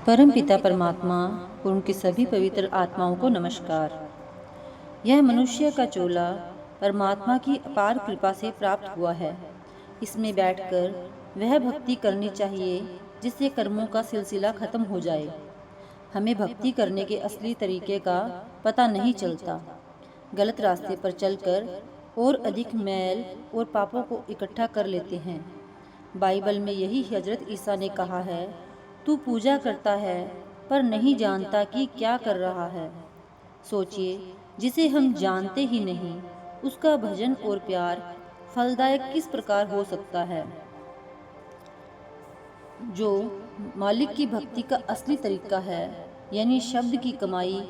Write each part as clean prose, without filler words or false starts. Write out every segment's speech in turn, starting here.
परम पिता परमात्मा और उनकी सभी पवित्र आत्माओं को नमस्कार। यह मनुष्य का चोला परमात्मा की अपार कृपा से प्राप्त हुआ है। इसमें बैठकर वह भक्ति करनी चाहिए जिससे कर्मों का सिलसिला खत्म हो जाए। हमें भक्ति करने के असली तरीके का पता नहीं चलता। गलत रास्ते पर चलकर और अधिक मैल और पापों को इकट्ठा कर लेते हैं। बाइबल में यही हजरत ईसा ने कहा है, तू पूजा करता है पर नहीं जानता कि क्या कर रहा है। सोचिए, जिसे हम जानते ही नहीं उसका भजन और प्यार फलदायक किस प्रकार हो सकता है। जो मालिक की भक्ति का असली तरीका है, यानी शब्द की कमाई,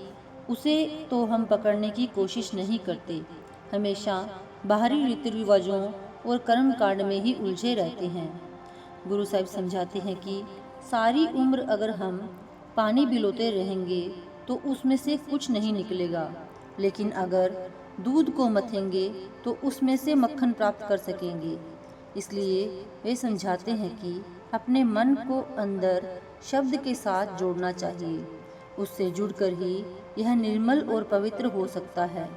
उसे तो हम पकड़ने की कोशिश नहीं करते। हमेशा बाहरी रीति रिवाजों और कर्म कांड में ही उलझे रहते हैं। गुरु साहिब समझाते हैं कि सारी उम्र अगर हम पानी बिलोते रहेंगे तो उसमें से कुछ नहीं निकलेगा, लेकिन अगर दूध को मथेंगे तो उसमें से मक्खन प्राप्त कर सकेंगे। इसलिए वे समझाते हैं कि अपने मन को अंदर शब्द के साथ जोड़ना चाहिए। उससे जुड़कर ही यह निर्मल और पवित्र हो सकता है।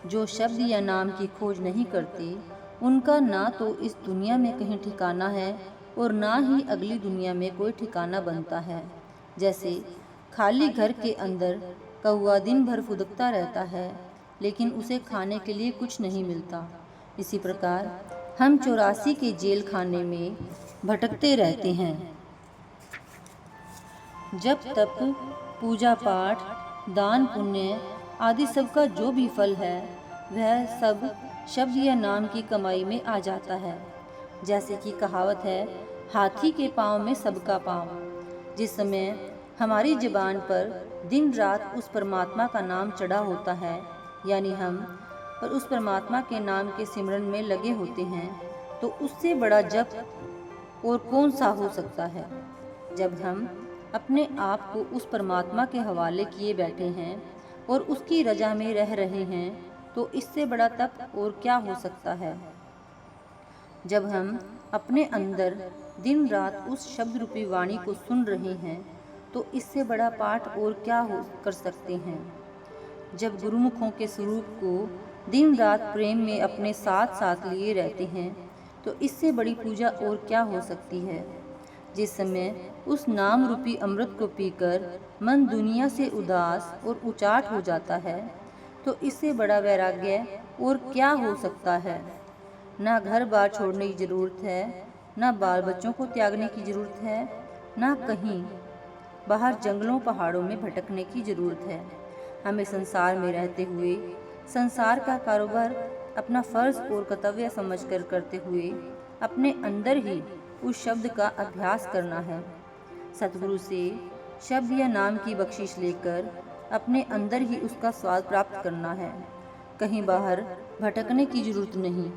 जो शब्द या नाम की खोज नहीं करते, उनका ना तो इस दुनिया में कहीं ठिकाना है और ना ही अगली दुनिया में कोई ठिकाना बनता है। जैसे खाली घर के अंदर कौवा दिन भर फुदकता रहता है, लेकिन उसे खाने के लिए कुछ नहीं मिलता। इसी प्रकार हम 84 के जेल खाने में भटकते रहते हैं। जब तप, पूजा पाठ, दान पुण्य आदि सबका जो भी फल है, वह सब शब्द या नाम की कमाई में आ जाता है। जैसे कि कहावत है, हाथी के पाँव में सबका पाँव। जिस समय हमारी जुबान पर दिन रात उस परमात्मा का नाम चढ़ा होता है, यानी हम पर उस परमात्मा के नाम के सिमरन में लगे होते हैं, तो उससे बड़ा जप और कौन सा हो सकता है। जब हम अपने आप को उस परमात्मा के हवाले किए बैठे हैं और उसकी रजा में रह रहे हैं, तो इससे बड़ा तप और क्या हो सकता है। जब हम अपने अंदर दिन रात उस शब्द रूपी वाणी को सुन रहे हैं, तो इससे बड़ा पाठ और क्या हो कर सकते हैं। जब गुरुमुखों के स्वरूप को दिन रात प्रेम में अपने साथ साथ लिए रहते हैं, तो इससे बड़ी पूजा और क्या हो सकती है। जिस समय उस नाम रूपी अमृत को पीकर मन दुनिया से उदास और उचाट हो जाता है, तो इससे बड़ा वैराग्य और क्या हो सकता है। ना घर बार छोड़ने की जरूरत है, ना बाल बच्चों को त्यागने की जरूरत है, ना कहीं बाहर जंगलों पहाड़ों में भटकने की जरूरत है। हमें संसार में रहते हुए संसार का कारोबार अपना फर्ज और कर्तव्य समझकर करते हुए अपने अंदर ही उस शब्द का अभ्यास करना है। सतगुरु से शब्द या नाम की बख्शिश लेकर अपने अंदर ही उसका स्वाद प्राप्त करना है। कहीं बाहर भटकने की जरूरत नहीं।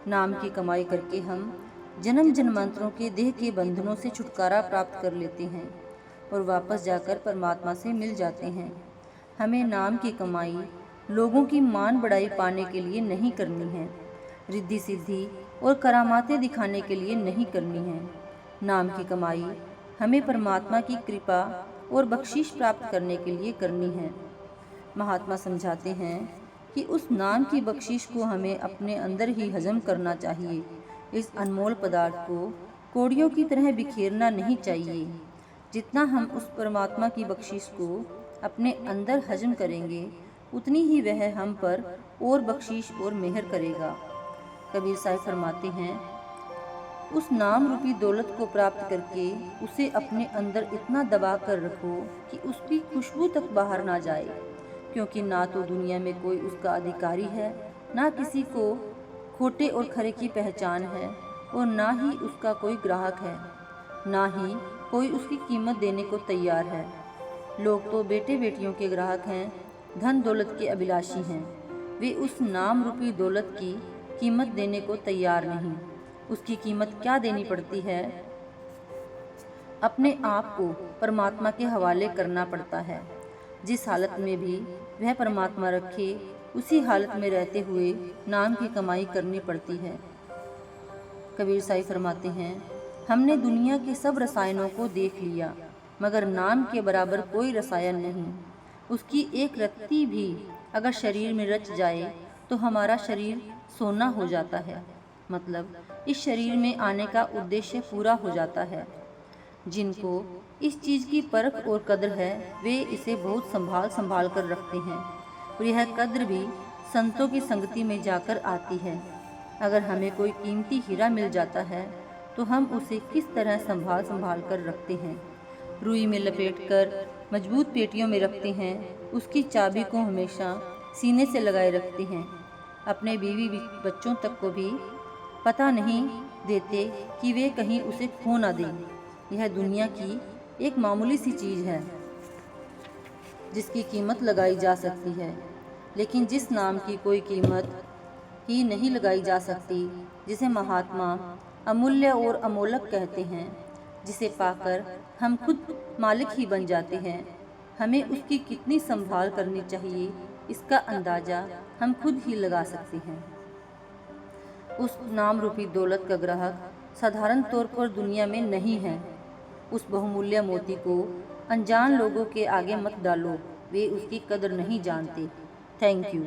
नाम की कमाई करके हम जन्म जन्मांतरों के देह के बंधनों से छुटकारा प्राप्त कर लेते हैं और वापस जाकर परमात्मा से मिल जाते हैं। हमें नाम की कमाई लोगों की मान बढ़ाई पाने के लिए नहीं करनी है, रिद्धि सिद्धि और करामातें दिखाने के लिए नहीं करनी है। नाम की कमाई हमें परमात्मा की कृपा और बख्शीश प्राप्त करने के लिए करनी है। महात्मा समझाते हैं कि उस नाम की बख्शीश को हमें अपने अंदर ही हजम करना चाहिए। इस अनमोल पदार्थ को कौड़ियों की तरह बिखेरना नहीं चाहिए। जितना हम उस परमात्मा की बख्शीश को अपने अंदर हजम करेंगे, उतनी ही वह हम पर और बख्शीश और मेहर करेगा। कबीर साहब फरमाते हैं, उस नाम रूपी दौलत को प्राप्त करके उसे अपने अंदर इतना दबा कर रखो कि उसकी खुशबू तक बाहर ना जाए, क्योंकि ना तो दुनिया में कोई उसका अधिकारी है, ना किसी को खोटे और खरे की पहचान है, और ना ही उसका कोई ग्राहक है, ना ही कोई उसकी कीमत देने को तैयार है। लोग तो बेटे बेटियों के ग्राहक हैं, धन दौलत के अभिलाषी हैं। वे उस नाम रूपी दौलत की कीमत देने को तैयार नहीं। उसकी कीमत क्या देनी पड़ती है? अपने आप को परमात्मा के हवाले करना पड़ता है। जिस हालत में भी वह परमात्मा रखे, उसी हालत में रहते हुए नाम की कमाई करनी पड़ती है। कबीर साहिब फरमाते हैं, हमने दुनिया के सब रसायनों को देख लिया, मगर नाम के बराबर कोई रसायन नहीं। उसकी एक रत्ती भी अगर शरीर में रच जाए तो हमारा शरीर सोना हो जाता है, मतलब इस शरीर में आने का उद्देश्य पूरा हो जाता है। जिनको इस चीज़ की परख और कद्र है वे इसे बहुत संभाल संभाल कर रखते हैं, और यह कद्र भी संतों की संगति में जाकर आती है। अगर हमें कोई कीमती हीरा मिल जाता है तो हम उसे किस तरह संभाल संभाल कर रखते हैं, रुई में लपेटकर मजबूत पेटियों में रखते हैं, उसकी चाबी को हमेशा सीने से लगाए रखते हैं, अपने बीवी बच्चों तक को भी पता नहीं देते कि वे कहीं उसे खो ना दें। यह दुनिया की एक मामूली सी चीज़ है जिसकी कीमत लगाई जा सकती है, लेकिन जिस नाम की कोई कीमत ही नहीं लगाई जा सकती, जिसे महात्मा अमूल्य और अमोलक कहते हैं, जिसे पाकर हम खुद मालिक ही बन जाते हैं, हमें उसकी कितनी संभाल करनी चाहिए इसका अंदाज़ा हम खुद ही लगा सकते हैं। उस नाम रूपी दौलत का ग्राहक साधारण तौर पर दुनिया में नहीं है। उस बहुमूल्य मोती को अनजान लोगों के आगे मत डालो, वे उसकी कदर नहीं जानते। Thank you.